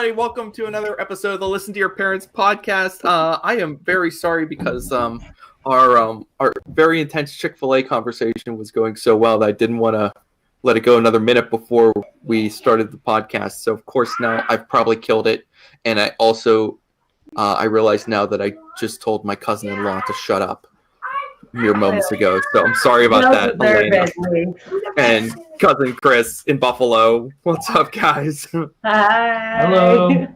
everybody. Welcome to another episode of the Listen to Your Parents podcast. I am very sorry because our very intense Chick-fil-A conversation was going so well that I didn't want to let it go another minute before we started the podcast. So, of course, now I've probably killed it. And I also, I realize now that I just told my cousin-in-law to shut up mere moments ago. So I'm sorry about that, Elena. And cousin Chris in Buffalo. What's up, guys? Hi. Hello.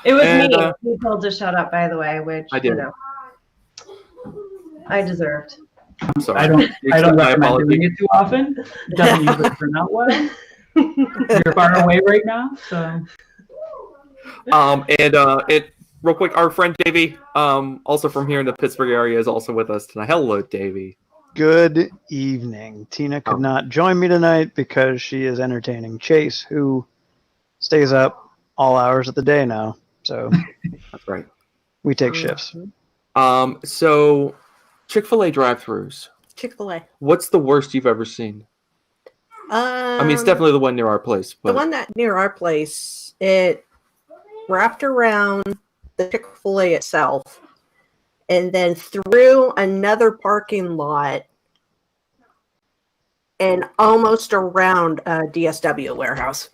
It was me who told to shut up, by the way, which I did. I deserved. I'm sorry. I don't recommend doing it too often. Doesn't usually turn out well. You're far away right now, so. Real quick, our friend Davey, also from here in the Pittsburgh area, is also with us tonight. Hello, Davey. Good evening. Tina could not join me tonight because she is entertaining Chase, who stays up all hours of the day now. So that's right. We take shifts. So Chick-fil-A drive-thrus. Chick-fil-A. What's the worst you've ever seen? I mean, it's definitely the one near our place. But... The one that near our place, it wrapped around the Chick-fil-A itself and then through another parking lot and almost around a DSW warehouse.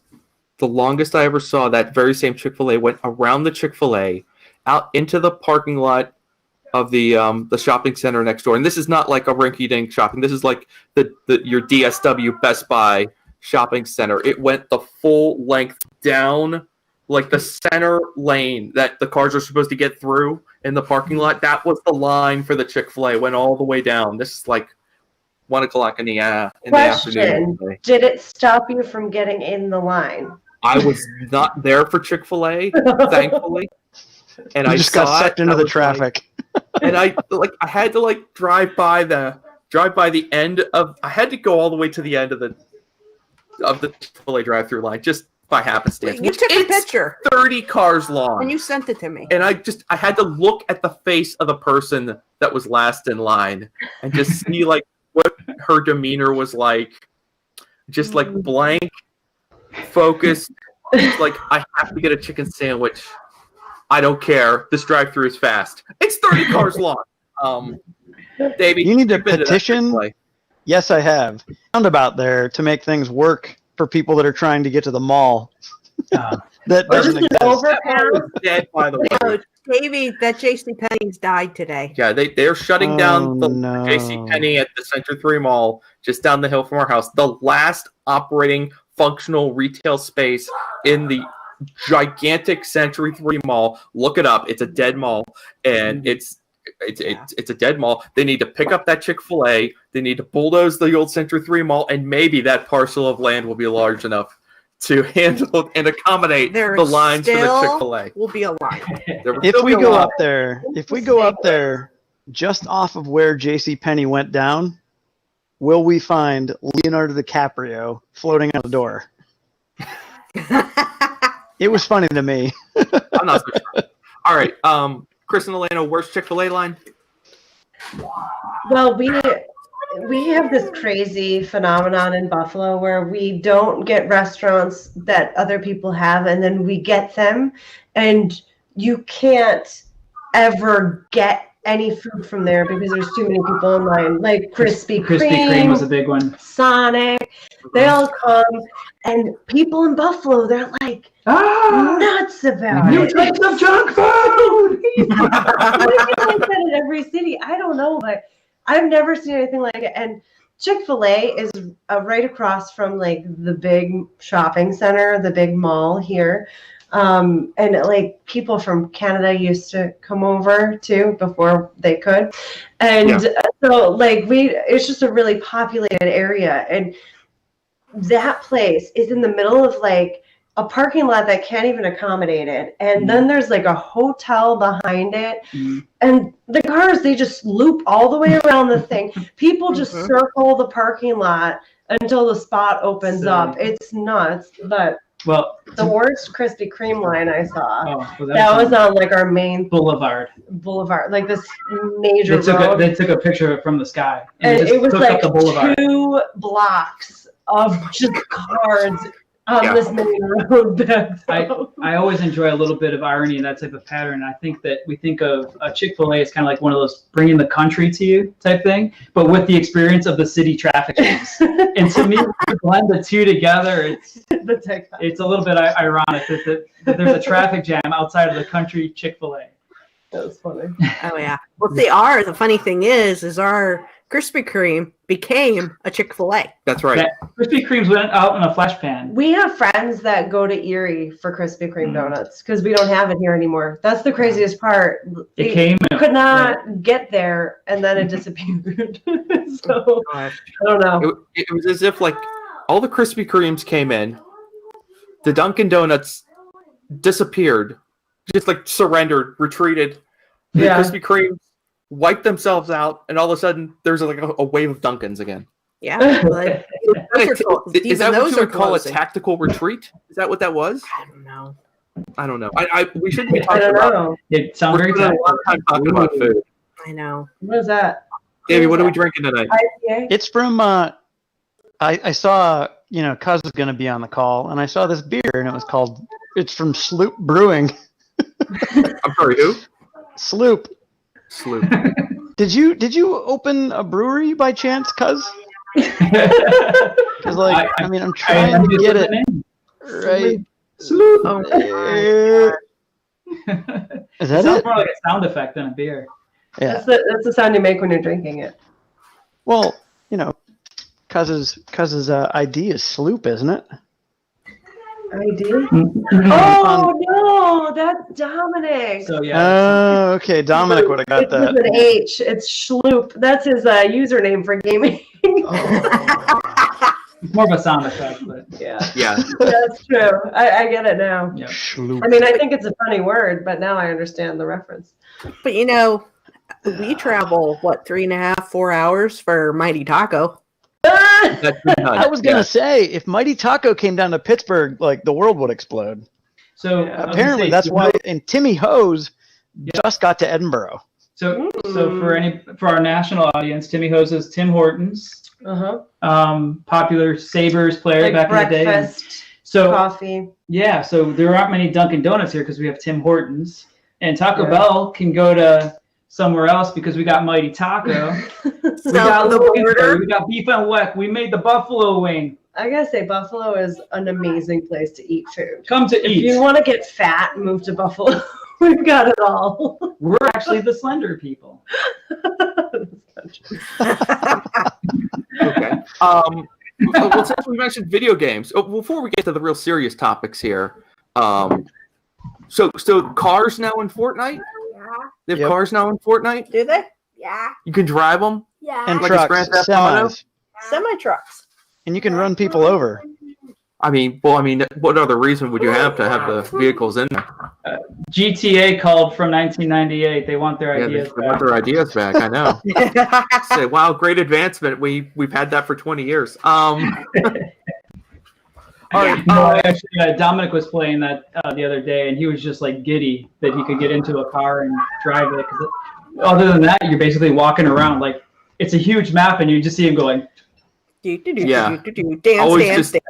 The longest I ever saw, that very same Chick-fil-A went around the Chick-fil-A out into the parking lot of the shopping center next door. And this is not like a rinky-dink shopping. This is like your DSW Best Buy shopping center. It went the full length down like the center lane that the cars are supposed to get through in the parking lot. That was the line for the Chick-fil-A. Went all the way down. This is like 1 o'clock in the afternoon. Did it stop you from getting in the line? I was not there for Chick-fil-A, thankfully. And I just got sucked into the traffic. And I had to drive by the end of. I had to go all the way to the end of the Chick-fil-A drive-through line just by happenstance. You took a picture. 30 cars long. And you sent it to me. And I had to look at the face of the person that was last in line and just see what her demeanor was like. Just blank, focused. I have to get a chicken sandwich. I don't care. This drive-through is fast. It's 30 cars long. Davey, you need to petition. Yes, I have. Roundabout there to make things work for people that are trying to get to the mall. That doesn't exist. Overpass. Dead, by the way. No, Davey, that JCPenney's died today. Yeah, they're shutting down the JCPenney at the Century 3 Mall just down the hill from our house. The last operating functional retail space in the gigantic Century 3 Mall. Look it up. It's a dead mall, and it's a dead mall. They need to pick up that Chick-fil-A. They need to bulldoze the old Century 3 Mall, and maybe that parcel of land will be large enough to handle and accommodate the lines for the Chick-fil-A. Will be a line. If we go up there, just off of where JCPenney went down, will we find Leonardo DiCaprio floating on the door? It was funny to me. I'm not so sure. All right, Chris and Elena, worst Chick-fil-A line? Well, we have this crazy phenomenon in Buffalo where we don't get restaurants that other people have, and then we get them, and you can't ever get any food from there because there's too many people in line. Like Krispy Kreme was a big one. Sonic, they all come, and people in Buffalo, they're like nuts about new it. types of junk food. I feel like that in every city. I don't know, but I've never seen anything like it. And Chick-fil-A is right across from the big shopping center, the big mall here. And people from Canada used to come over too before they could. And so it's just a really populated area. And that place is in the middle of a parking lot that can't even accommodate it. And then there's a hotel behind it. And the cars, they just loop all the way around the thing. People just circle the parking lot until the spot opens up. It's nuts. But the worst Krispy Kreme line I saw, that was on our main Boulevard, this major road. They took a picture of it from the sky. And it was the boulevard. 2 blocks of just cars on this main road back I always enjoy a little bit of irony in that type of pattern. I think that we think of Chick-fil-A as kind of like one of those bringing the country to you type thing, but with the experience of the city traffic jams. And to me, to blend the two together, it's a little bit ironic that there's a traffic jam outside of the country Chick-fil-A. That was funny. Oh yeah. Well, the funny thing is our Krispy Kreme became a Chick-fil-A. That's right. Krispy Kremes went out in a flash pan. We have friends that go to Erie for Krispy Kreme donuts because we don't have it here anymore. That's the craziest part. It could not get there, and then it disappeared. So I don't know. It was as if like all the Krispy Kremes came in, the Dunkin' Donuts disappeared, just like surrendered, retreated. The Krispy Kremes wiped themselves out, and all of a sudden there's like a wave of Dunkins again. Yeah. But is that what you would call a tactical retreat? Is that what that was? I don't know. I don't know. We shouldn't be talking about. It sounds very a lot of time talking about food. I know. What is that? Davey, what are we drinking tonight? IPA? It's from. I saw Cuz is going to be on the call, and I saw this beer, and it was called. It's from Sloop Brewing. I'm sorry, who? Sloop. Did you open a brewery by chance, Cuz? Because I'm trying to get it right. Sloop. Oh, is that sounds it? more like a sound effect than a beer. Yeah. That's the sound you make when you're drinking it. Well, Cuz's ID is Sloop, isn't it? ID? Oh no, that's Dominic. So Oh, okay. Dominic would have got It's that. with an H. It's Schloop. That's his username for gaming. It's more of a sound effect, but Yeah, Yeah. that's true. I get it now. yeah. Sloop. I mean, I think it's a funny word, but now I understand the reference. but we travel 3.5, 4 hours for Mighty Taco. That's I was gonna say, if Mighty Taco came down to Pittsburgh, the world would explode. So Apparently, that's why. And Timmy Hose just got to Edinburgh. So for our national audience, Timmy Hose is Tim Hortons, popular Sabres player back in the day. Breakfast, So coffee. yeah, so there aren't many Dunkin' Donuts here because we have Tim Hortons, and Taco Bell can go to somewhere else because we got Mighty Taco. We got Louisville, we got Beef and Weck. We made the buffalo wing. I gotta say, Buffalo is an amazing place to eat food. Come to If eat. you want to get fat, move to Buffalo. We've got it all. We're actually the slender people. Okay. Well, since we mentioned video games, before we get to the real serious topics here, so cars now in Fortnite? Yeah. They have cars now in Fortnite? Do they? Yeah. You can drive them? Yeah. And Like a trucks, Grand Theft Auto? semis. Semi-trucks. And you can run people over. What other reason would you have to have the vehicles in there? GTA called from 1998. They want their Yeah, ideas they want back. their ideas back. I know. Say, wow, great advancement. We've had that for 20 years. All right. No, actually, Dominic was playing that the other day, and he was just giddy that he could get into a car and drive it. 'Cause other than that, you're basically walking around it's a huge map, and you just see him going. Yeah. Dance, Always dance, just dance.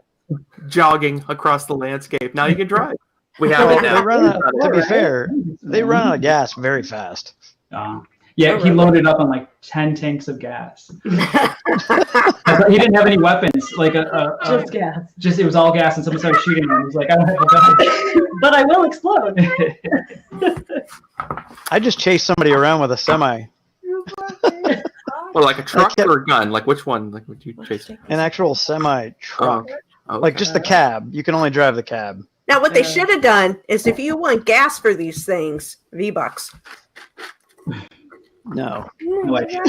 jogging across the landscape. Now you can drive. We have Well, it now. to be fair, they run out of gas very fast. Yeah, he loaded up on 10 tanks of gas. He didn't have any weapons. Just gas. Just it was all gas, and someone started shooting him. He's like, I don't have a gun. But I will explode. I just chased somebody around with a semi, Well, like a truck or a gun? Like which one? Like would you chase? an actual semi truck, Okay. just the cab. You can only drive the cab. Now, what they should have done is if you want gas for these things, V-Bucks. No. Like, in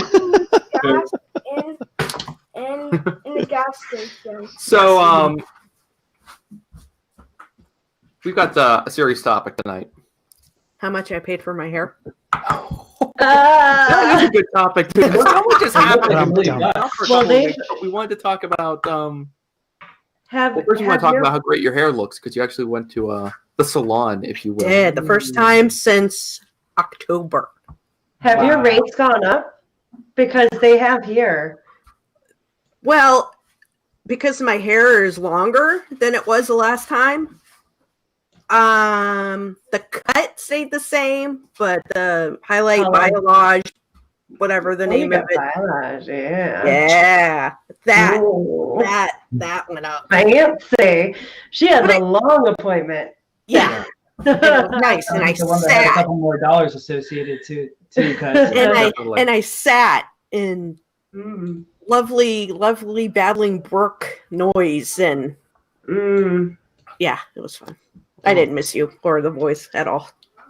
the gas station. So we've got a serious topic tonight. How much I paid for my hair? That is a good topic too. What just happened? Well, We wanted to talk about. Have, First, we want have to talk your- about how great your hair looks because you actually went to the salon, if you will. Did the first time since October. Have your rates gone up? Because they have here. Well, because my hair is longer than it was the last time. The cut stayed the same, but the highlight, biolage, whatever the name of it. Biolage, yeah. Yeah. That Ooh. that went up. Fancy. She had a long appointment. Yeah. It was nice. And I the one that had a sat. couple more dollars associated to cuts. And I sat in lovely babbling brook noise, and yeah, it was fun. I didn't miss you or the voice at all.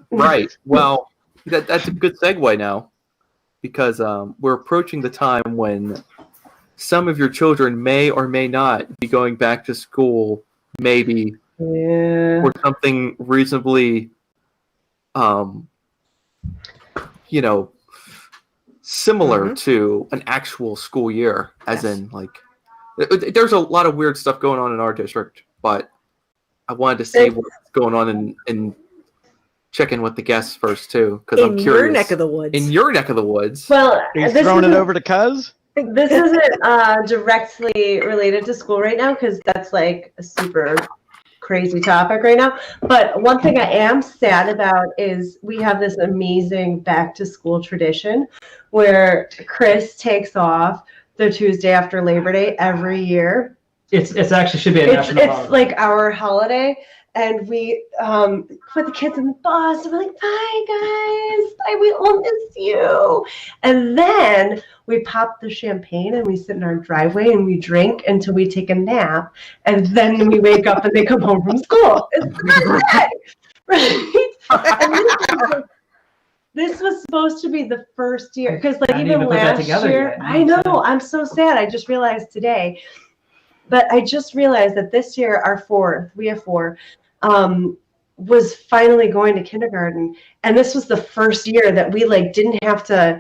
Right. Well, that's a good segue now, because we're approaching the time when some of your children may or may not be going back to school, maybe, or something reasonably, similar to an actual school year, as in, like, there's a lot of weird stuff going on in our district, but I wanted to see what's going on and check in with the guests first, too, because I'm curious. In your neck of the woods. In your neck of the woods. Well, Are you throwing it over to Cuz? This isn't directly related to school right now, because that's like a super crazy topic right now. But one thing I am sad about is we have this amazing back to school tradition where Chris takes off the Tuesday after Labor Day every year. It's actually should be a national holiday. It's like our holiday, and we put the kids in the bus and we're like, bye guys, bye, we all miss you. And then we pop the champagne and we sit in our driveway and we drink until we take a nap, and then we wake up and they come home from school. It's the best day, right? And this was supposed to be the first year, because like even last year, I know, I'm so sad. I just realized today. But I just realized that this year, our fourth, we have four, was finally going to kindergarten. And this was the first year that we like didn't have to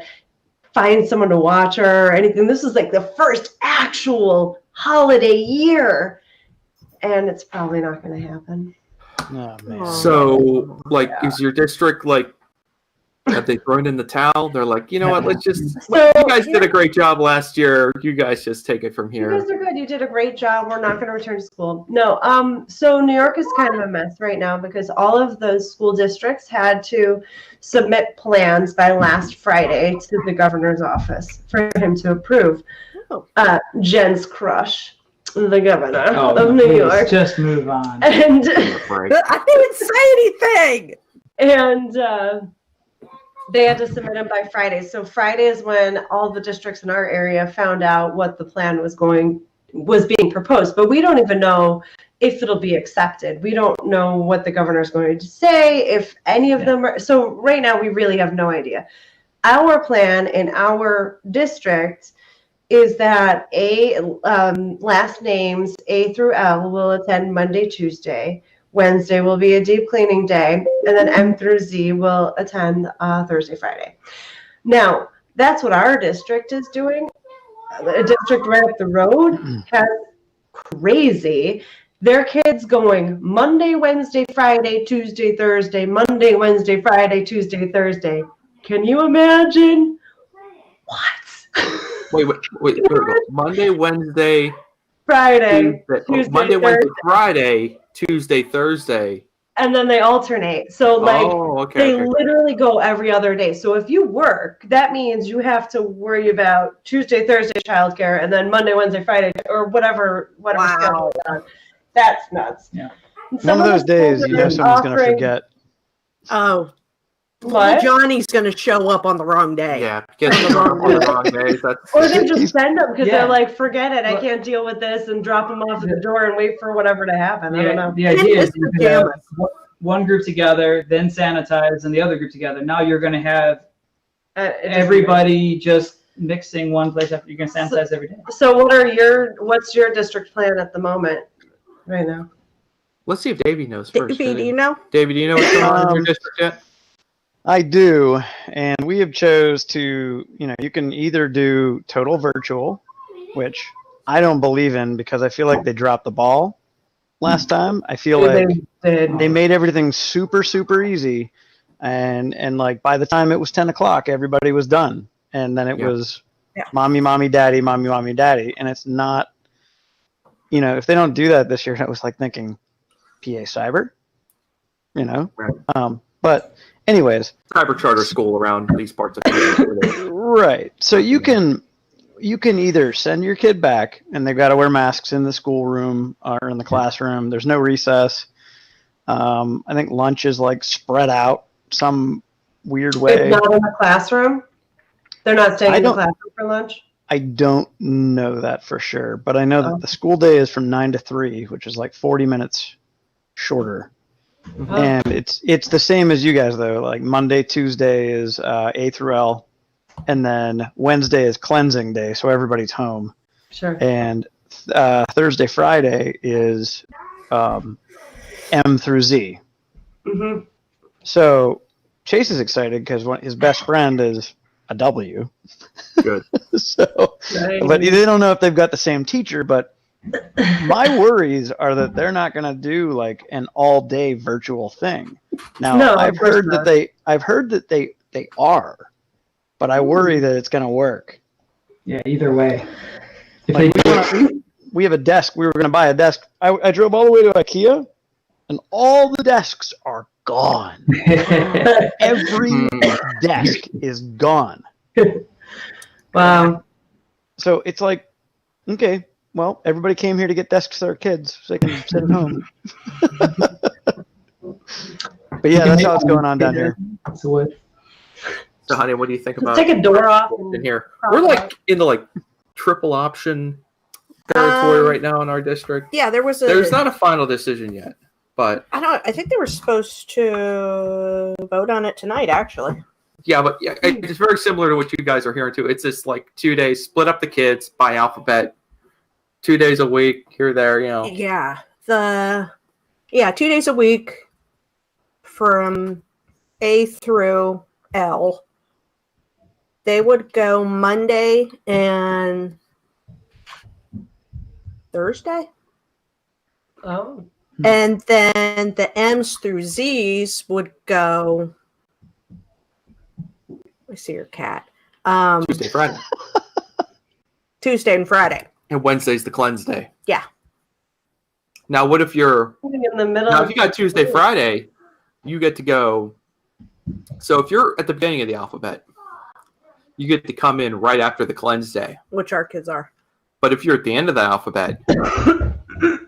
find someone to watch her or anything. This was like the first actual holiday year. And it's probably not going to happen. Oh, man. So, like, is your district, like, have they thrown in the towel? They're like, you know what, let's just, you guys did a great job last year. You guys just take it from here. You guys are good. You did a great job. We're not going to return to school. No. So New York is kind of a mess right now, because all of those school districts had to submit plans by last Friday to the governor's office for him to approve. Jen's crush, the governor of New York. Just move on. And I didn't say anything. And they had to submit them by Friday. So Friday is when all the districts in our area found out what the plan was being proposed. But we don't even know if it'll be accepted. We don't know what the governor's going to say, if any of them are. So right now we really have no idea. Our plan in our district is that last names A through L will attend Monday, Tuesday. Wednesday will be a deep cleaning day, and then M through Z will attend Thursday, Friday. Now, that's what our district is doing. A district right up the road has crazy. Their kids going Monday, Wednesday, Friday, Tuesday, Thursday, Monday, Wednesday, Friday, Tuesday, Thursday. Can you imagine? What? Wait. Monday, Wednesday, Friday, Tuesday, Monday, Wednesday, Friday, Tuesday, Thursday. And then they alternate. So like they literally go every other day. So if you work, that means you have to worry about Tuesday, Thursday childcare, and then Monday, Wednesday, Friday, or whatever schedule. That's nuts. Yeah. One of those days, you know, someone's going to forget. Oh. What? Johnny's going to show up on the wrong day. Yeah, get on the wrong day. Or they just send them because they're like, forget it, I can't deal with this, and drop them off at the door and wait for whatever to happen. I don't know. The idea is you could have one group together, then sanitize, and the other group together. Now you're going to have everybody just mixing one place after. You're going to sanitize every day. So what's your district plan at the moment right now? Let's see if Davey knows first. Davey, do you know? Davey, do you know what's going on in your district yet? I do, and we have chose to, you can either do total virtual, which I don't believe in because I feel like they dropped the ball last time. I feel like they made everything super, super easy, and like by the time it was 10 o'clock, everybody was done, and then it was mommy, mommy, daddy, mommy, mommy, daddy, and it's not if they don't do that this year, I was like thinking PA Cyber, Right. But anyways, Cyber charter school around these parts of the right. So you can either send your kid back and they've got to wear masks in the schoolroom or in the classroom. There's no recess. I think lunch is like spread out some weird way. It's not in the classroom? They're not staying in the classroom for lunch? I don't know that for sure, but I know that the school day is from 9 to 3, which is like 40 minutes shorter. Oh. And it's the same as you guys though. Like Monday, Tuesday is A through L, and then Wednesday is cleansing day, so everybody's home. Sure. And Thursday, Friday is M through Z. Mm-hmm. So Chase is excited because his best friend is a W. Good. So, but they don't know if they've got the same teacher. But my worries are that they're not going to do like an all-day virtual thing. Now, No, I've of course heard not. that they are, but I worry that it's going to work. Yeah, either way. If Like, they we have a desk. We were going to buy a desk. I drove all the way to IKEA, and all the desks are gone. Every desk is gone. Wow. So it's like, okay, well, everybody came here to get desks for their kids so they can sit at home. But yeah, that's how it's going on down here. So what? So, honey, what do you think about Take a door off. in here? We're like in the like triple option territory right now in our district. Yeah, there's not a final decision yet, but I think they were supposed to vote on it tonight, actually. yeah, it's very similar to what you guys are hearing too. It's just like 2 days, split up the kids by alphabet, 2 days a week here, there, Yeah. 2 days a week from A through L. They would go Monday and Thursday. Oh. And then the M's through Z's would go. I see your cat. Tuesday, Friday, Tuesday and Friday. and Wednesday's the cleanse day. Yeah. Now, what if you're In the middle. now if you got Tuesday, Friday, you get to go. So if you're at the beginning of the alphabet, you get to come in right after the cleanse day. Which our kids are. But if you're at the end of the alphabet,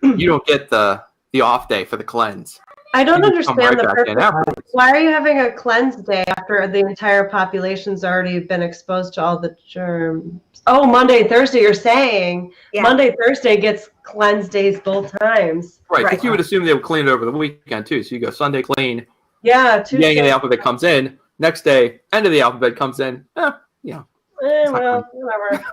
you don't get the off day for the cleanse. I don't You just come understand right the back in purpose. afterwards. Why are you having a cleanse day after the entire population's already been exposed to all the germs? Oh, Monday, Thursday, you're saying. Yeah. Monday, Thursday gets cleanse days both times. Right, because Right. you would assume they would clean it over the weekend too. So you go Sunday clean, Yeah, beginning of Tuesday. the alphabet comes in, next day, end of the alphabet comes in. Well, whatever.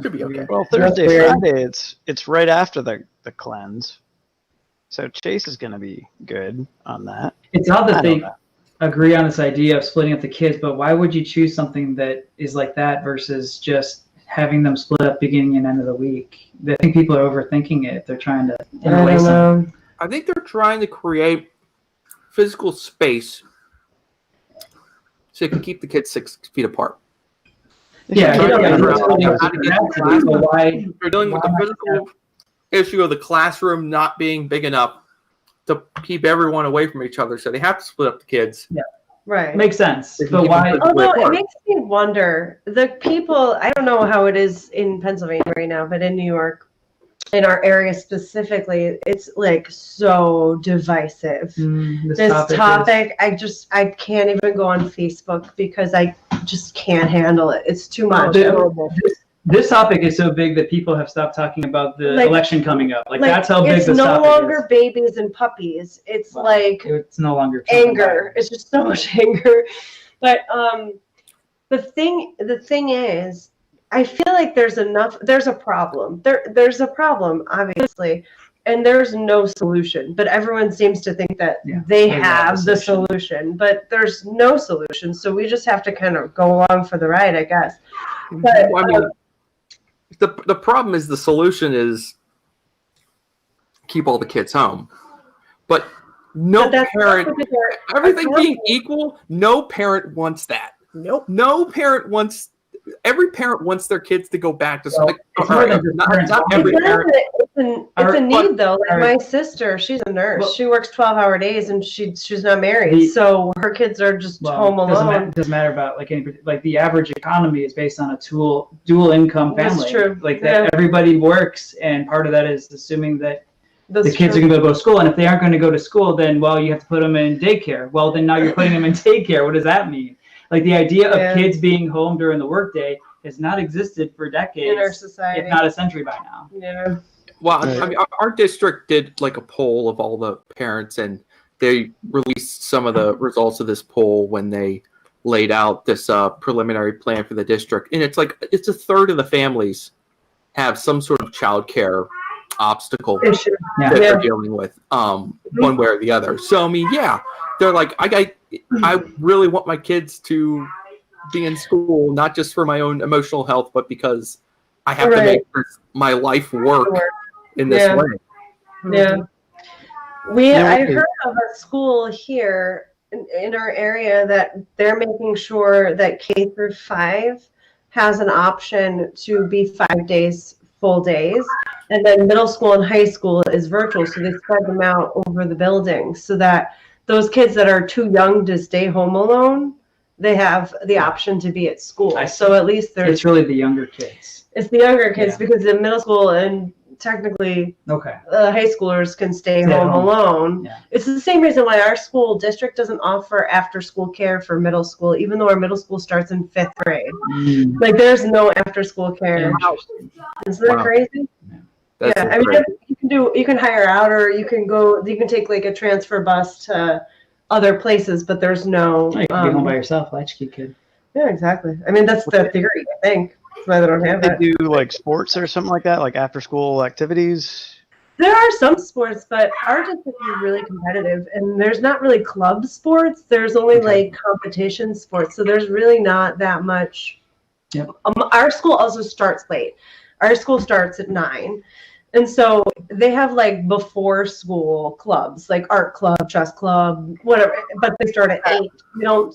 Should be okay. Well, Thursday, weird. Friday, it's right after the cleanse. So Chase is going to be good on that. It's odd I that they don't know. agree on this idea of splitting up the kids, but why would you choose something that is like that versus just having them split up beginning and end of the week? I think people are overthinking it. They're trying to I interlace don't them. know. I think they're trying to create physical space so you can keep the kids 6 feet apart. Yeah, They're yeah, trying to yeah. figure out how to get to the classroom. So why? They're dealing with the physical issue of the classroom not being big enough to keep everyone away from each other, so they have to split up the kids. Right. Makes sense, They can but keep why? them Although it apart. makes me wonder, the people, I don't know how it is in Pennsylvania right now, but in New York, in our area specifically, it's like so divisive. This topic, I can't even go on Facebook because I just can't handle it. It's too much. This topic is so big that people have stopped talking about the Like- election coming up. Like that's how big it's this no topic longer is. babies and puppies. It's Wow. like It's no longer anger. It's just so much anger. But the thing is, I feel like there's a problem. There's a problem, obviously, and there's no solution. But everyone seems to think that Yeah, they they have have the the solution, but there's no solution. So we just have to kind of go along for the ride, I guess. But Well, I mean, the problem is the solution is keep all the kids home. But no but that's parent, everything that's being equal, no parent wants that. Nope. No parent wants every parent wants their kids to go back to school. It's more than just parents. Not every parent. It's a need though. Like my sister, she's a nurse. Well, she works 12-hour days, and she's not married, so her kids are just home alone. Doesn't matter about like the average economy is based on a dual income family. That's true. Like that, everybody works, and part of that is assuming that the kids are going to go to school, and if they aren't going to go to school, then you have to put them in daycare. Well, then now you're putting them in daycare. What does that mean? Like the idea of kids being home during the workday has not existed for decades in our society, if not a century by now. Yeah. Well, I mean, our district did like a poll of all the parents, and they released some of the results of this poll when they laid out this preliminary plan for the district. And it's like it's a third of the families have some sort of childcare obstacle that they're dealing with, one way or the other. So I mean, they're like, I really want my kids to be in school, not just for my own emotional health, but because I have to make my life work in this way. Yeah. I heard of a school here in our area that they're making sure that K through 5 has an option to be 5 days, full days, and then middle school and high school is virtual, so they spread them out over the building so that those kids that are too young to stay home alone, they have the option to be at school. So at least it's really the younger kids. It's the younger kids because in middle school and technically high schoolers can stay home alone. Yeah. It's the same reason why our school district doesn't offer after school care for middle school, even though our middle school starts in 5th grade. Like there's no after school care. Isn't that crazy? Yeah, I mean, you can hire out, or you can take like a transfer bus to other places, but there's no. You can be home by yourself, latchkey kid. Yeah, exactly. I mean, that's the theory, I think. That's why they don't have that. They do like sports or something like that, like after school activities. There are some sports, but our district is really competitive, and there's not really club sports. There's only like competition sports, so there's really not that much. Yep. Our school also starts late. Our school starts at 9. And so they have like before school clubs, like art club, chess club, whatever, but they start at 8.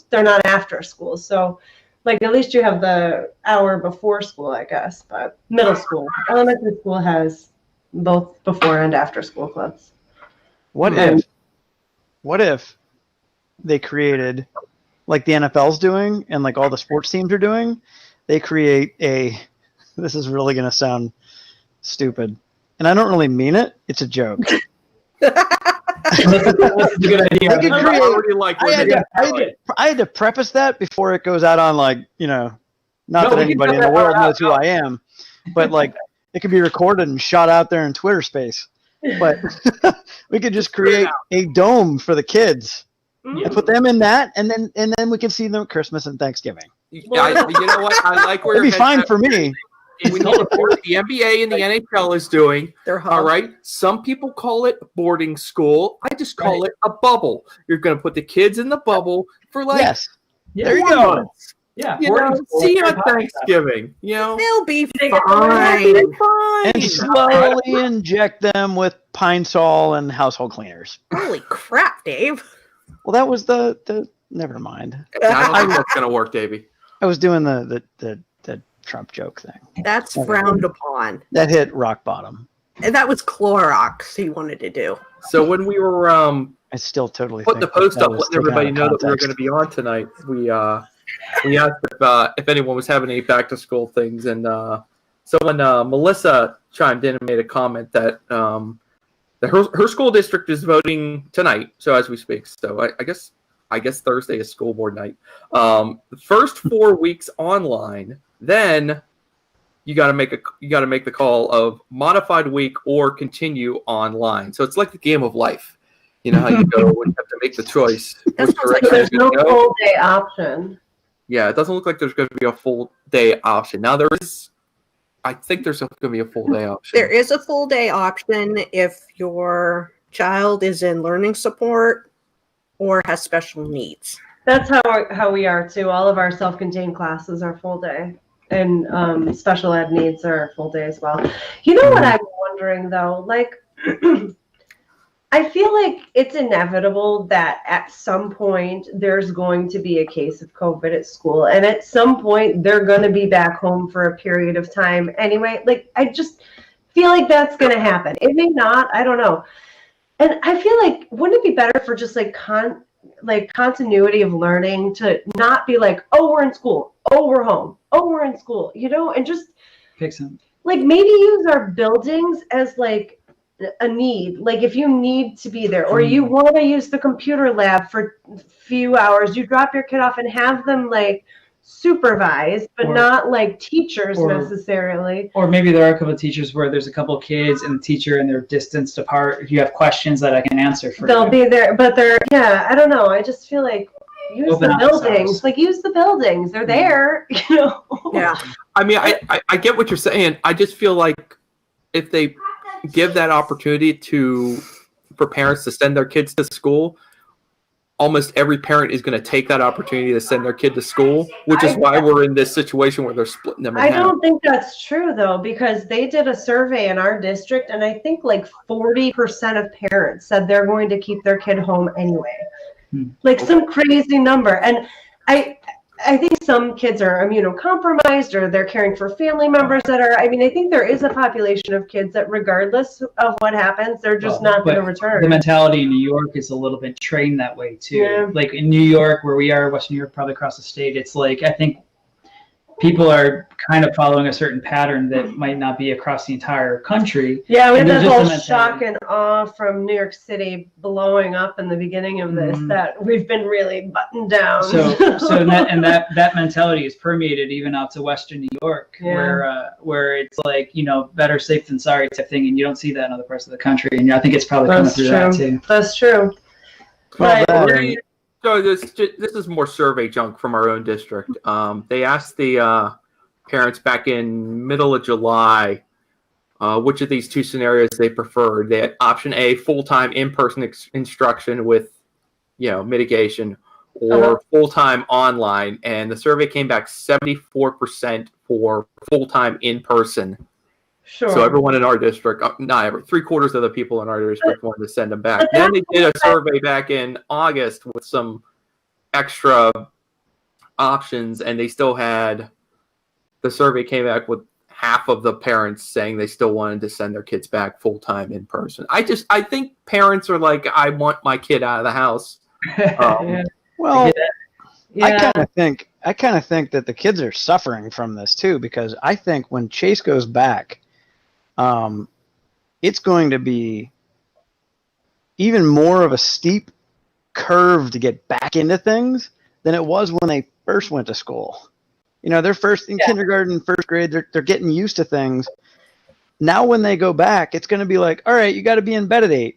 They're not after school. So like at least you have the hour before school, I guess, but middle school, elementary school has both before and after school clubs. What if they created, like the NFL's doing and like all the sports teams are doing, they create this is really going to sound stupid, and I don't really mean it. It's a joke. That's a good idea. I had to preface that before it goes out on not that anybody in the world knows who I am, but like it could be recorded and shot out there in Twitter space. But we could just create a dome for the kids and put them in that, and then we can see them at Christmas and Thanksgiving. You know what? I like where it'd be fine for me. We know what the NBA and the NHL is doing. All right. Some people call it boarding school. I just call it a bubble. You're going to put the kids in the bubble for like there you go. Months. Yeah. See you on Thanksgiving. They'll be fine. And slowly inject them with Pine Sol and household cleaners. Holy crap, Dave. Well, that was the never mind. I don't think that's going to work, Davey. I was doing the Trump joke thing. That's frowned upon. That hit rock bottom. And that was Clorox he wanted to do. So when we were I still totally put the post up, letting everybody know that we were going to be on tonight. We asked if anyone was having any back to school things, and so when Melissa chimed in and made a comment that her school district is voting tonight, so as we speak. So I guess Thursday is school board night. The first 4 weeks online, then you got to make the call of modified week or continue online. So it's like the game of life. You know how you go when you have to make the choice. There's no full day option. Yeah, it doesn't look like there's going to be a full day option. Now I think there's going to be a full day option. There is a full day option if your child is in learning support or has special needs. That's how we are too. All of our self-contained classes are full day, and special ed needs are full day as well. You know what I'm wondering though? Like, I feel like it's inevitable that at some point there's going to be a case of COVID at school. And at some point they're going to be back home for a period of time anyway. Like, I just feel like that's going to happen. It may not, I don't know. And I feel like, wouldn't it be better for just like continuity of learning to not be like, oh, we're in school, oh, we're home, oh, we're in school, you know, and just pick some. Like maybe use our buildings as like a need, like if you need to be there or you want to use the computer lab for a few hours, you drop your kid off and have them like supervised, but not like teachers necessarily. Or maybe there are a couple of teachers where there's a couple of kids and the teacher and they're distanced apart. If you have questions that I can answer for they'll you. be there, but they're, yeah, I don't know. I just feel like use the buildings, like use the buildings. They're there, you know? Yeah. I mean, I get what you're saying. I just feel like if they give that opportunity for parents to send their kids to school, almost every parent is going to take that opportunity to send their kid to school, which is why we're in this situation where they're splitting them in half. I don't think that's true, though, because they did a survey in our district, and I think like 40% of parents said they're going to keep their kid home anyway. Like some crazy number. And I think some kids are immunocompromised or they're caring for family members that are, I mean, I think there is a population of kids that regardless of what happens, they're just not going to return. The mentality in New York is a little bit trained that way too. Yeah. Like in New York, where we are, Western New York, probably across the state, it's like, I think people are kind of following a certain pattern that might not be across the entire country. Yeah, we had that whole shock and awe from New York City blowing up in the beginning of this, that we've been really buttoned down. So that mentality is permeated even out to Western New York, where it's like, you know, better safe than sorry type thing, and you don't see that in other parts of the country. And I think it's probably coming through that too. That's true. Well, so this is more survey junk from our own district. They asked the parents back in middle of July which of these two scenarios they preferred. They had option A, full-time in-person instruction with, mitigation, or full-time online. And the survey came back 74% for full-time in-person. Sure. So everyone in our district, not every, 3/4 of the people in our district wanted to send them back. Then they did a survey back in August with some extra options, and they still had, the survey came back with half of the parents saying they still wanted to send their kids back full-time in person. I think parents are like, I want my kid out of the house. Well, yeah. I kind of think that the kids are suffering from this too, because I think when Chase goes back, it's going to be even more of a steep curve to get back into things than it was when they first went to school. They're first in kindergarten, first grade, they're getting used to things. Now when they go back, it's going to be like, all right, you got to be in bed at 8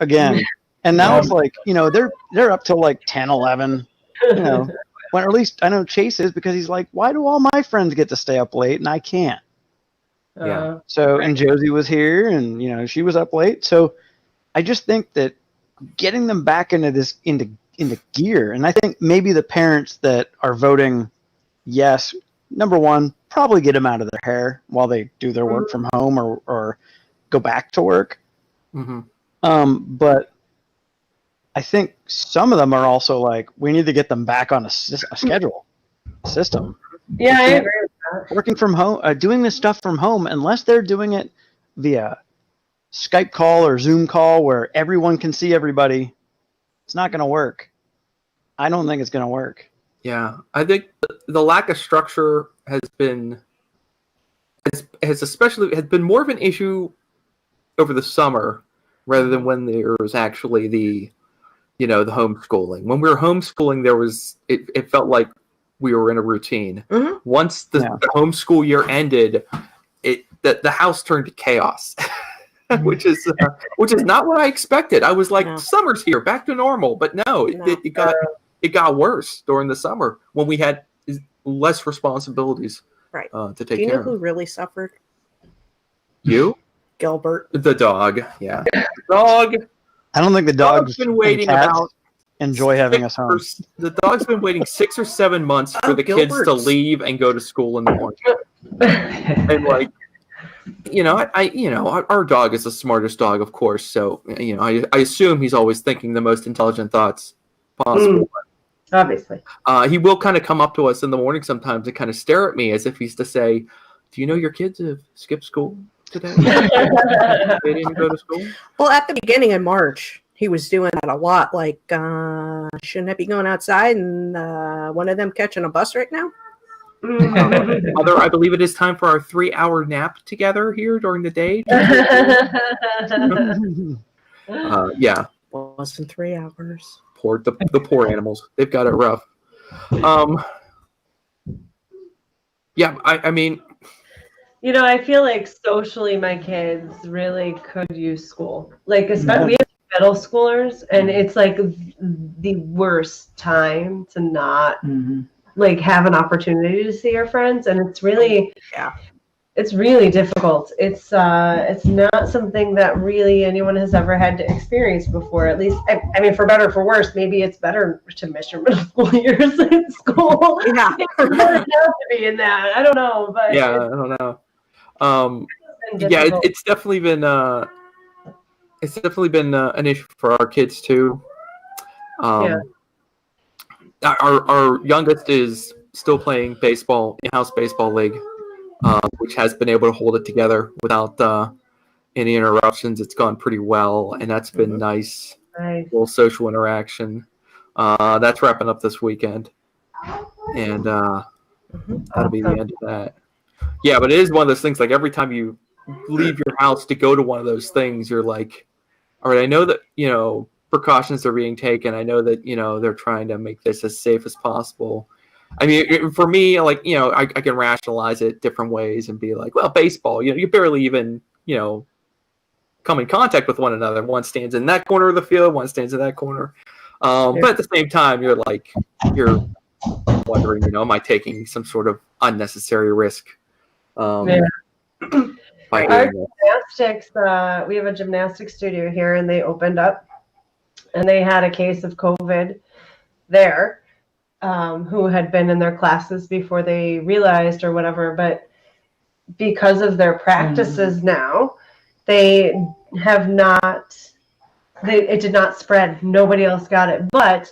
again. And now it's like, they're up till like 10, 11, when, or at least I know Chase is, because he's like, why do all my friends get to stay up late and I can't? Yeah. So, and Josie was here and, she was up late. So I just think that getting them back into this, into gear. And I think maybe the parents that are voting yes, number one, probably get them out of their hair while they do their work from home or go back to work. Mm-hmm. But I think some of them are also like, we need to get them back on a schedule system. Yeah, I agree with that. Working from home, doing this stuff from home, unless they're doing it via Skype call or Zoom call where everyone can see everybody, it's not going to work. I don't think it's going to work. Yeah, I think the lack of structure has been more of an issue over the summer rather than when there was actually the homeschooling. When we were homeschooling, it felt like we were in a routine. Mm-hmm. Once the homeschool year ended, the house turned to chaos, which is not what I expected. I was like, summer's here, back to normal, but no. It got worse during the summer when we had less responsibilities to take care of. Do you know who really suffered? You? Gilbert. The dog, yeah. The dog. I don't think the dog's been waiting about enjoy having us home. The dog's been waiting 6 or 7 months for the kids to leave and go to school in the morning. And our dog is the smartest dog, of course. So, I assume he's always thinking the most intelligent thoughts possible. Obviously. He will kind of come up to us in the morning sometimes and kind of stare at me as if he's to say, "Do you know your kids have skipped school today? They didn't go to school?" Well, at the beginning of March, he was doing that a lot. Like, shouldn't I be going outside and one of them catching a bus right now? Mother, I believe it is time for our 3-hour nap together here during the day. Yeah. Wasn't 3 hours. The poor animals. They've got it rough. Yeah, I mean, I feel like socially my kids really could use school. Like, especially we have middle schoolers, and it's like the worst time to not like have an opportunity to see your friends, and it's really it's really difficult. It's not something that really anyone has ever had to experience before. At least, I mean, for better or for worse, maybe it's better to miss your middle school years in school. Yeah, it's better not to be in that. I don't know, but yeah, I don't know. It's definitely been an issue for our kids too. Our youngest is still playing baseball, in-house baseball league, which has been able to hold it together without any interruptions. It's gone pretty well, and that's been nice. A little social interaction. That's wrapping up this weekend, and that'll be the end of that. Yeah, but it is one of those things. Like, every time you leave your house to go to one of those things, you're like, all right, I know that precautions are being taken. I know that they're trying to make this as safe as possible. I mean, for me, like, I can rationalize it different ways and be like, well, baseball, you barely even come in contact with one another. One stands in that corner of the field, one stands in that corner. But at the same time, you're wondering, am I taking some sort of unnecessary risk? Our gymnastics, we have a gymnastics studio here, and they opened up, and they had a case of COVID there, who had been in their classes before they realized or whatever, but because of their practices now, they have not, it did not spread. Nobody else got it, but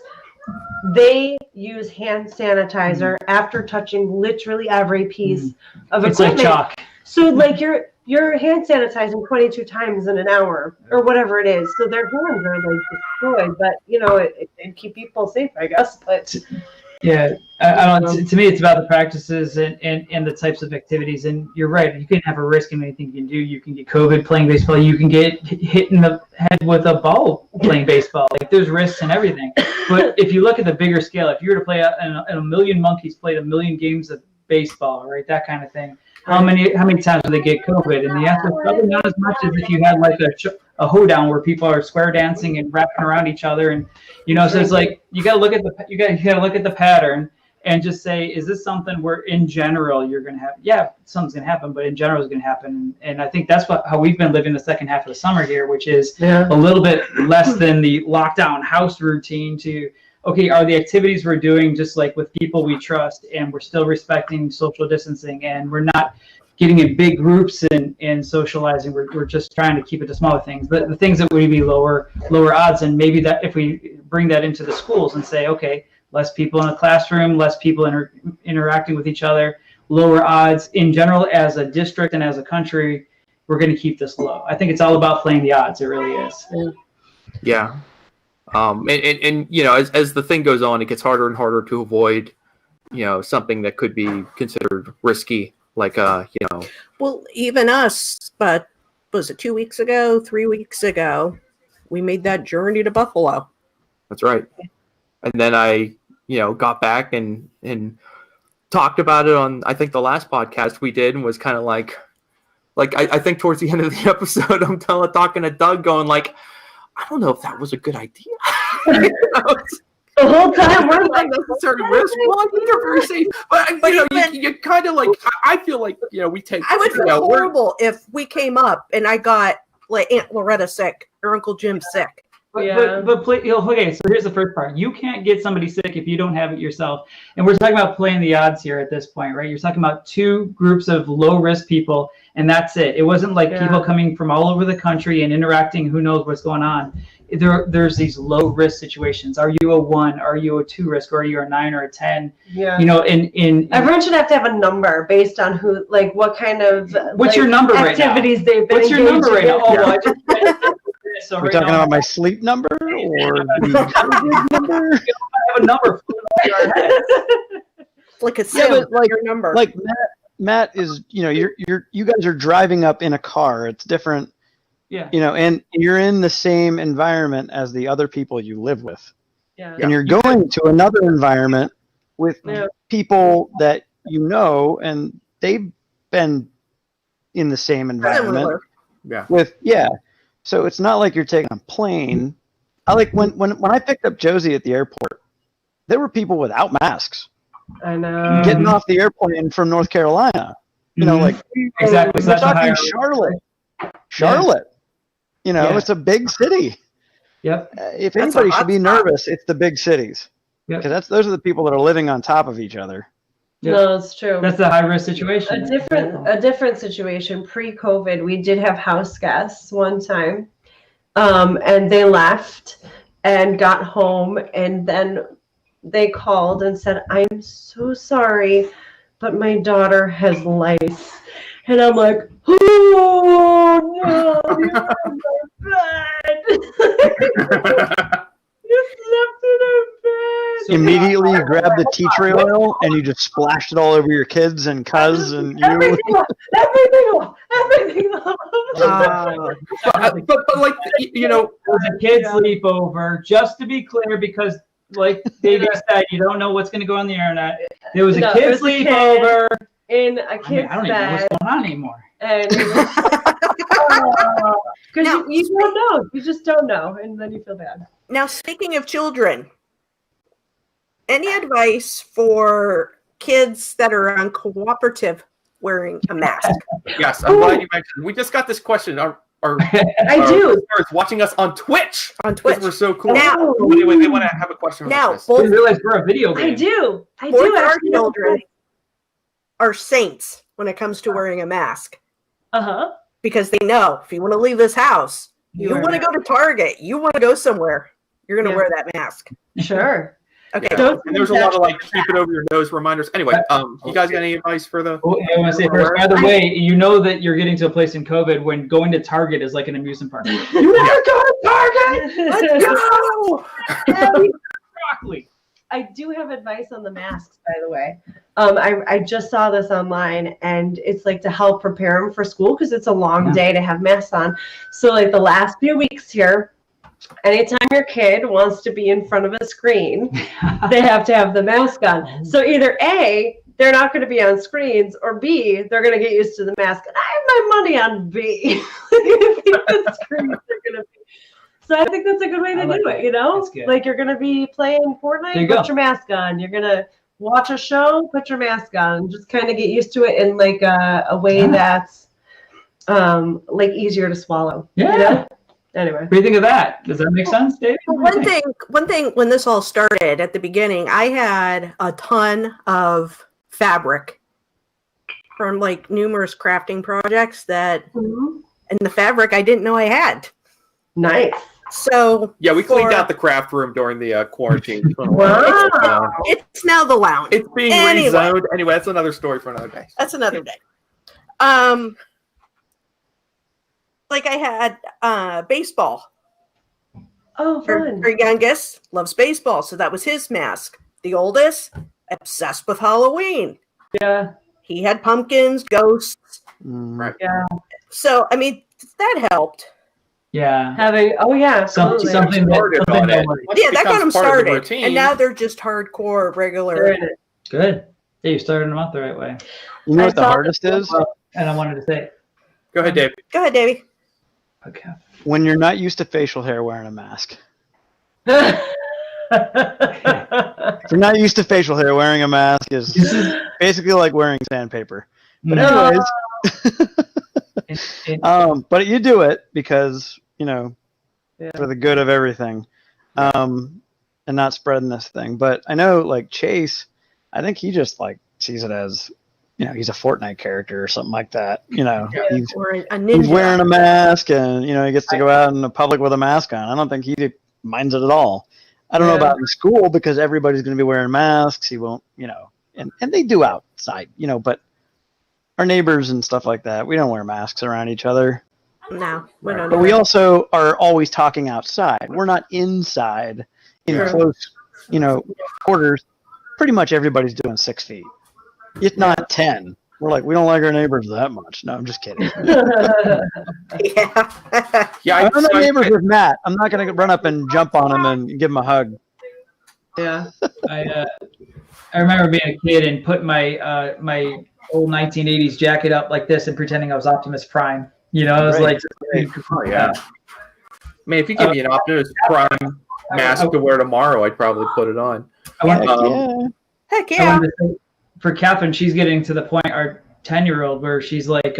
they use hand sanitizer after touching literally every piece of equipment. It's like chalk. So, like, you're hand sanitizing 22 times in an hour or whatever it is. So their hands are like destroyed, but it keep people safe, I guess. But yeah, I don't. To me, it's about the practices and the types of activities. And you're right. You can have a risk in anything you can do. You can get COVID playing baseball. You can get hit in the head with a ball playing baseball. Like, there's risks and everything. But if you look at the bigger scale, if you were to play and a million monkeys played a million games of baseball, right, that kind of thing. How many times do they get COVID? And the answer is probably not as much as if you had like a hoedown where people are square dancing and wrapping around each other, and so it's like you got to look at the pattern and just say, is this something where in general you're going to have? Yeah, something's going to happen, but in general it's going to happen. And I think that's how we've been living the second half of the summer here, which is a little bit less than the lockdown house routine to. Okay, are the activities we're doing just like with people we trust, and we're still respecting social distancing, and we're not getting in big groups and socializing. We're just trying to keep it to smaller things. The things that would be lower odds, and maybe that if we bring that into the schools and say, okay, less people in a classroom, less people interacting with each other, lower odds in general as a district and as a country, we're going to keep this low. I think it's all about playing the odds. It really is. Yeah. As the thing goes on, it gets harder and harder to avoid, something that could be considered risky, like, Well, even us, but was it 2 weeks ago, 3 weeks ago, we made that journey to Buffalo. That's right. And then I, got back and talked about it on, I think, the last podcast we did, and was kind of like I think towards the end of the episode, I'm talking to Doug going like, I don't know if that was a good idea. The whole time we're like, necessary risk. Well, I think they're very safe. But you kind of like, I feel like, we take. I would feel horrible if we came up and I got like Aunt Loretta sick or Uncle Jim sick. But okay, so here's the first part. You can't get somebody sick if you don't have it yourself. And we're talking about playing the odds here at this point, right? You're talking about two groups of low-risk people, and that's it. It wasn't like people coming from all over the country and interacting, who knows what's going on. There's these low-risk situations. Are you a 1? Are you a 2 risk? Or are you a 9 or a 10? Yeah. You know, in everyone should have to have a number based on who, like, what kind of what's your number right now? Activities they've been What's your number right now? Oh, well, I just so We're right talking now, about my sleep number or the COVID number? I have a number floating over your head. It's like a sim, but like your number. Like Matt is, you know, you guys are driving up in a car. It's different. Yeah. You know, and you're in the same environment as the other people you live with. Yeah. And you're going to another environment with people that you know, and they've been in the same environment. Yeah. So it's not like you're taking a plane. I like when I picked up Josie at the airport, there were people without masks I know. getting off the airplane from North Carolina. You know, like Exactly. So we're that's a higher talking Charlotte. You know, it's a big city. Yep. If That's anybody a hot should be spot. nervous, it's the big cities. Yep. Because those are the people that are living on top of each other. No, it's true. That's the high risk situation. A different situation pre-COVID. We did have house guests one time, and they left and got home, and then they called and said, "I'm so sorry, but my daughter has lice." And I'm like, "Oh no, you're in my bed." You slept in our bed. Immediately you grab the tea tree oil and you just splashed it all over your kids and cuz and you. Everything off. But like, you know, It was a kid's sleepover, just to be clear, because like Davey said, you don't know what's going to go on the internet. There was a No, kid it was a kid sleepover. in a kid's I don't even know bed. what's going on anymore. And because you don't know. You just don't know. And then you feel bad. Now, speaking of children, any advice for kids that are on cooperative wearing a mask? yes, I'm glad you mentioned. We just got this question. Our I do. listeners watching us on Twitch. On Twitch. We're so cool. Now- Anyway, they want to have a question. Now, about this. I both didn't realize we're a video game. I do. both our actually. children are saints when it comes to wearing a mask, Uh-huh. because they know if you want to leave this house, you wear want to a go to Target, you want to go somewhere, you're going to wear that mask. Sure. Okay. Yeah. And there's a lot of like keep it over your nose reminders. Anyway, you guys got any advice for the? Oh, I want to say first, by the way, you know that you're getting to a place in COVID when going to Target is like an amusement park. You never go to Target? Let's go! Broccoli. I do have advice on the masks, by the way. I just saw this online, and it's like to help prepare them for school because it's a long day to have masks on. So like the last few weeks here, anytime your kid wants to be in front of a screen, they have to have the mask on. So either A, they're not going to be on screens, or B, they're going to get used to the mask. And I have my money on B. I think the screens are going to be. So I think that's a good way to do it, you know? That's good. Like you're going to be playing Fortnite, put your mask on. You're going to watch a show, put your mask on. Just kind of get used to it in like a way that's like easier to swallow. Yeah. You know? Anyway. What do you think of that? Does that make sense, Dave? Well, one thing, when this all started at the beginning, I had a ton of fabric from like numerous crafting projects and the fabric I didn't know I had. Nice. So Yeah, we cleaned out the craft room during the quarantine. Wow. it's now the lounge. It's being rezoned. Anyway, that's another story for another day. That's another day. Like I had baseball. Oh, fun. Our youngest loves baseball, so that was his mask. The oldest, obsessed with Halloween. Yeah. He had pumpkins, ghosts. Right. Yeah. So, I mean, that helped. Yeah. Having, Something Started on it. Once Yeah, it that got them becomes part of the started. routine, And now they're just hardcore, regular. Good. Yeah, you started them out the right way. You know what the hardest is? And I wanted to say, Go ahead, Dave. Go ahead, Davey. okay. When you're not used to facial hair wearing a mask. If you're not used to facial hair, wearing a mask is basically like wearing sandpaper. But anyways, but you do it because, you know, for the good of everything, and not spreading this thing. But I know, like Chase, I think he just like sees it as, he's a Fortnite character or something like that. He's Or a ninja. he's wearing a mask, and he gets to go out in the public with a mask on. I don't think he minds it at all. I don't know about in school because everybody's going to be wearing masks. He won't, and they do outside, but our neighbors and stuff like that, we don't wear masks around each other. No, we don't. But we also are always talking outside. We're not inside in close, quarters. Pretty much everybody's doing 6 feet, if not 10. We're like, we don't like our neighbors that much. No, I'm just kidding. Yeah. I'm not neighbors with Matt. I'm not going to run up and jump on him and give him a hug. Yeah. I remember being a kid and putting my my old 1980s jacket up like this and pretending I was Optimus Prime. It was like, oh yeah. Man, if you give me an Optimus Prime mask to wear tomorrow, I'd probably put it on. Heck yeah. For Catherine, she's getting to the point, our 10-year-old, where she's like,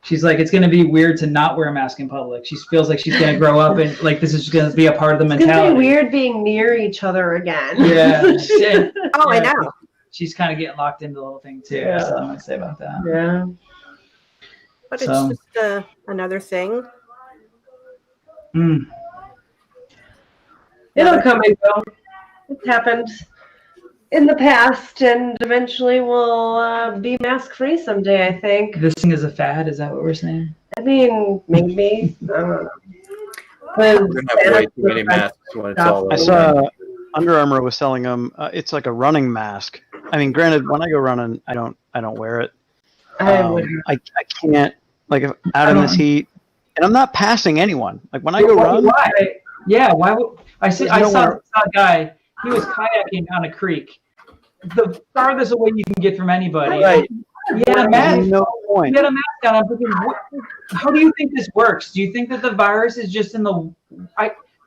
it's going to be weird to not wear a mask in public. She feels like she's going to grow up and like this is going to be a part of the mentality. It's going to be weird being near each other again. Yeah. I know. She's kind of getting locked into the whole thing too. Yeah. That's all I'm going to say about that. Yeah. But it's just another thing. It'll come and go. It's happened in the past, and eventually we'll be mask-free someday, I think. This thing is a fad? Is that what we're saying? I mean, maybe. I don't know. We're going to have way too many masks when it's all over. I saw Under Armour was selling them. It's like a running mask. I mean, granted, when I go running, I don't wear it. I can't, like, if out in this heat, and I'm not passing anyone. Like when I go run. Why? Yeah. Why would I saw a guy? He was kayaking on a creek. The farthest away you can get from anybody. Right. He had a mask. No point. He had a mask on. I'm thinking, how do you think this works? Do you think that the virus is just in the?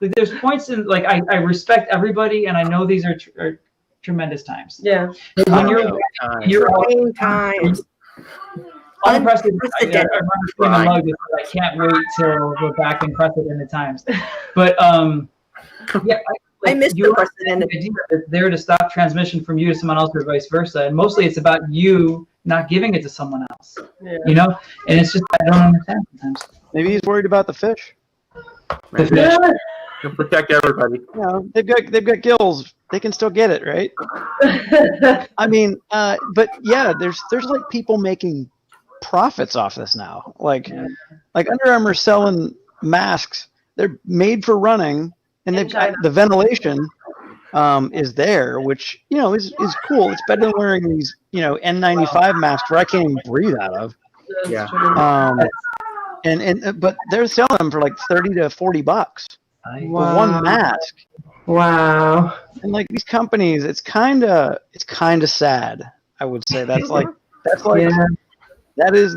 There's points in like I respect everybody, and I know these are tremendous times. Yeah. When you're times. unprecedented. I remember seeing a mug that said, I can't wait till we're back in precedented times. But yeah. I missed the precedented. It's there to stop transmission from you to someone else or vice versa. And mostly it's about you not giving it to someone else. Yeah. You know? And it's just, I don't understand sometimes. Maybe he's worried about the fish. The fish. To protect everybody. You know, they've got gills. They can still get it, right? I mean, but yeah, there's like people making profits off this now. Like Under Armour selling masks. They're made for running, and they've got the ventilation is there, which is cool. It's better than wearing these N95 masks where I can't even breathe out of. Yeah. But they're selling them for like $30 to $40 for one mask. Wow. And like these companies, it's kind of sad. I would say that is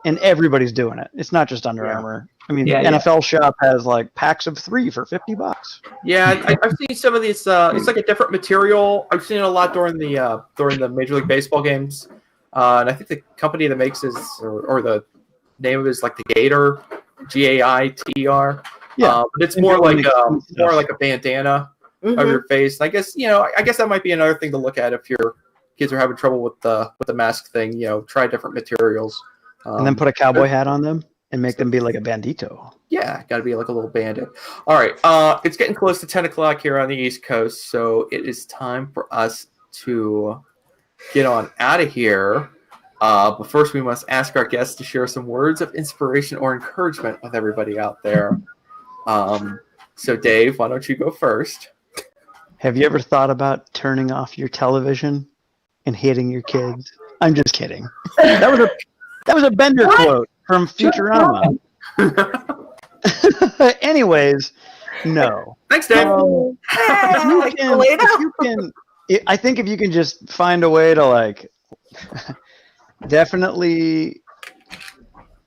and everybody's doing it. It's not just Under Armour. I mean, the NFL shop has like packs of 3 for $50. Yeah, I've seen some of these. It's like a different material. I've seen it a lot during the Major League Baseball games, and I think the company that makes is or the name of it is like the Gator, Gaiter. Yeah, but it's more like a bandana over your face. And I guess that might be another thing to look at if your kids are having trouble with the mask thing. Try different materials. And then put a cowboy hat on them and make them be like a bandito. Yeah, got to be like a little bandit. All right, it's getting close to 10 o'clock here on the East Coast, so it is time for us to get on out of here. But first, we must ask our guests to share some words of inspiration or encouragement with everybody out there. So, Dave, why don't you go first? Have you ever thought about turning off your television and hitting your kids? I'm just kidding. That was a Bender quote from Futurama. Anyways, no. Thanks, Dave. I think if you can just find a way to like definitely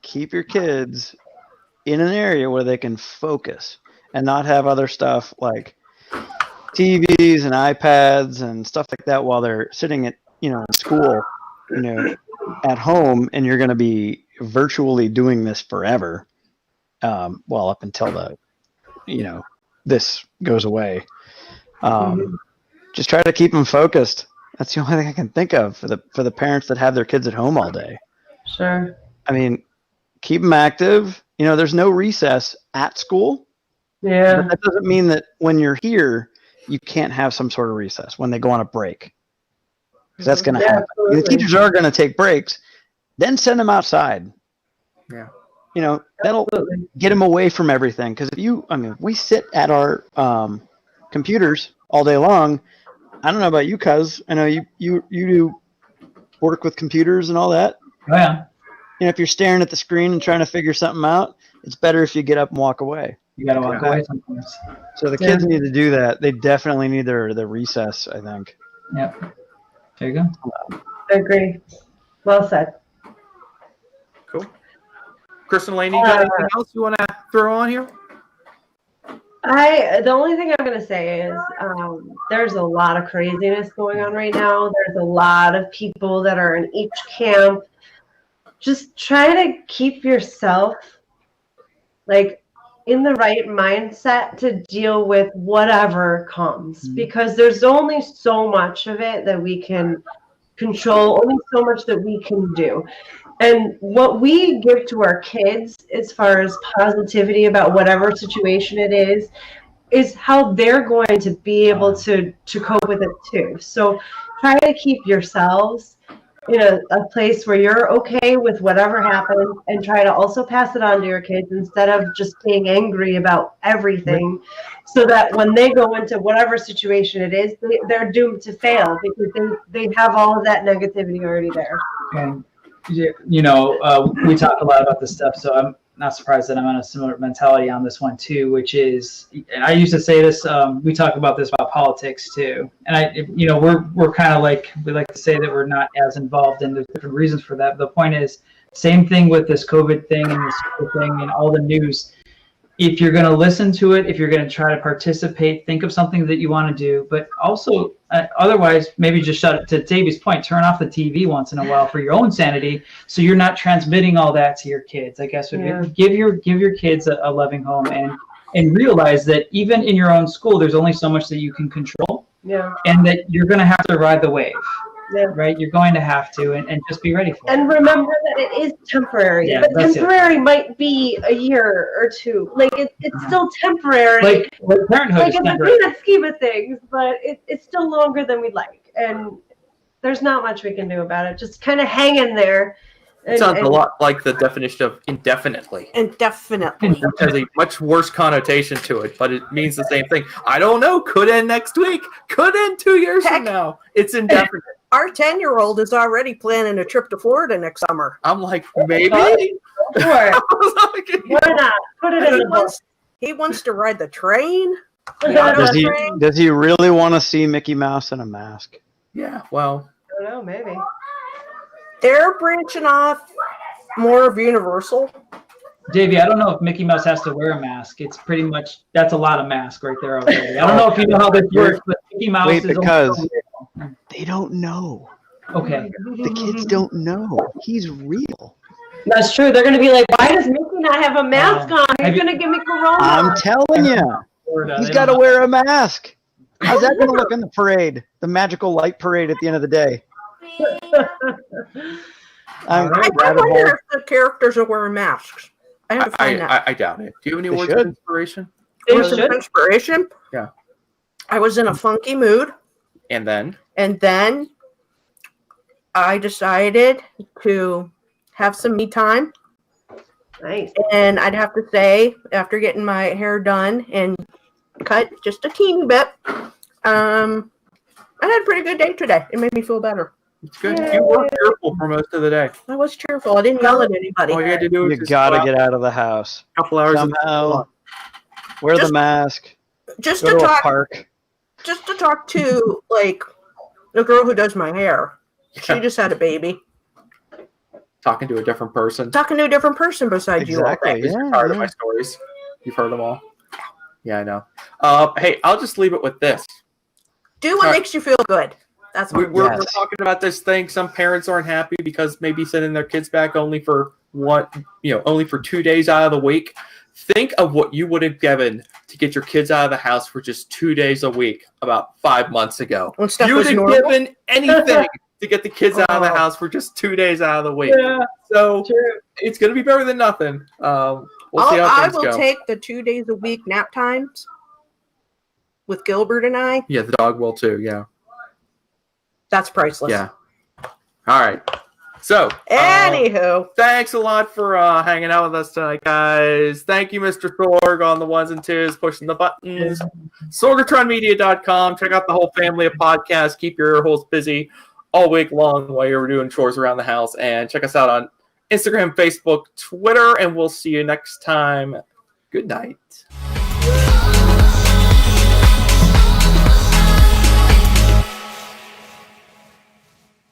keep your kids in an area where they can focus and not have other stuff like TVs and iPads and stuff like that while they're sitting at in school, at home, and you're going to be virtually doing this forever. Well, up until this goes away. Just try to keep them focused. That's the only thing I can think of for the parents that have their kids at home all day. Sure. I mean, keep them active. There's no recess at school. Yeah. But that doesn't mean that when you're here, you can't have some sort of recess when they go on a break. Because that's going to happen. The teachers are going to take breaks. Then send them outside. Yeah. That'll get them away from everything. Because if we sit at our computers all day long. I don't know about you, cuz. I know you do work with computers and all that. Oh, yeah. If you're staring at the screen and trying to figure something out, it's better if you get up and walk away. You got to walk away sometimes. So the kids need to do that. They definitely need their recess, I think. Yep. There you go. I agree. Well said. Cool. Chris and Lainey, you got anything else you want to throw on here? The only thing I'm going to say is there's a lot of craziness going on right now. There's a lot of people that are in each camp. Just try to keep yourself in the right mindset to deal with whatever comes, because there's only so much of it that we can control, only so much that we can do. And what we give to our kids as far as positivity about whatever situation it is how they're going to be able to cope with it too. So try to keep yourselves in a place where you're okay with whatever happens, and try to also pass it on to your kids instead of just being angry about everything, so that when they go into whatever situation it is, they're doomed to fail because they have all of that negativity already there. And we talk a lot about this stuff, so I'm not surprised that I'm on a similar mentality on this one too, which is, and I used to say this, we talk about this about politics too, and we're kind of we like to say that we're not as involved, and there's different reasons for that. But the point is, same thing with this COVID thing and this thing and all the news. If you're going to listen to it, if you're going to try to participate, think of something that you want to do, but also otherwise, maybe just shut it. To Davey's point, turn off the TV once in a while for your own sanity, so you're not transmitting all that to your kids. I guess give your kids a loving home, and realize that even in your own school, there's only so much that you can control, and that you're going to have to ride the wave. Yeah. Right, you're going to have to, and just be ready for it. And remember that it is temporary. Yeah, but temporary might be a year or two. It's still temporary. Like parenthood is in temporary. the grand scheme of things, but it's still longer than we'd like. And there's not much we can do about it. Just kind of hang in there. It sounds a lot like the definition of indefinitely. Indefinitely. It has a much worse connotation to it, but it means the same thing. I don't know. Could end next week. Could end 2 years from now. It's indefinite. Our 10-year-old is already planning a trip to Florida next summer. I'm like, maybe? Why not? Put it in the book. He wants to ride the train. Does he really want to see Mickey Mouse in a mask? Yeah, well. I don't know, maybe. They're branching off more of Universal. Davey, I don't know if Mickey Mouse has to wear a mask. It's pretty much, that's a lot of mask right there already. I don't know if you know how this works, but Mickey Mouse is because they don't know. Okay. The kids don't know. He's real. That's true. They're going to be like, why does Mickey not have a mask on? He's going to give me corona. I'm telling you. He's got to wear a mask. How's that going to look in the parade? The magical light parade at the end of the day. I wonder if the characters are wearing masks. I have to find that. I doubt it. Do you have any words of inspiration? Words of inspiration? Yeah. I was in a funky mood. And then I decided to have some me time. Nice. And I'd have to say, after getting my hair done and cut just a teeny bit, I had a pretty good day today. It made me feel better. It's good. You were cheerful for most of the day. I was cheerful. I didn't yell at anybody. All you had to do was you gotta get out of the house. A couple hours somehow. Wear the mask. Just go to to talk. a park. Just to talk to the girl who does my hair. She just had a baby. Talking to a different person. Talking to a different person besides you. Exactly. Yeah, you're tired of my stories. You've heard them all. Yeah, I know. Hey, I'll just leave it with this. Do what makes you feel good. That's what we're talking about this thing. Some parents aren't happy because maybe sending their kids back only for 2 days out of the week. think of what you would have given to get your kids out of the house for just 2 days a week about 5 months ago. When stuff You would was have normal. given anything to get the kids out of the house for just 2 days out of the week. Yeah, So true. it's going to be better than nothing. We'll see how I things will go. take the 2 days a week nap times with Gilbert and I. Yeah, the dog will too. Yeah. That's priceless. Yeah. All right. So, Anywho, thanks a lot for hanging out with us tonight, guys. Thank you, Mr. Sorg, on the ones and twos, pushing the buttons. Sorgatronmedia.com. Check out the whole family of podcasts. Keep your ear holes busy all week long while you're doing chores around the house. And check us out on Instagram, Facebook, Twitter, and we'll see you next time. Good night.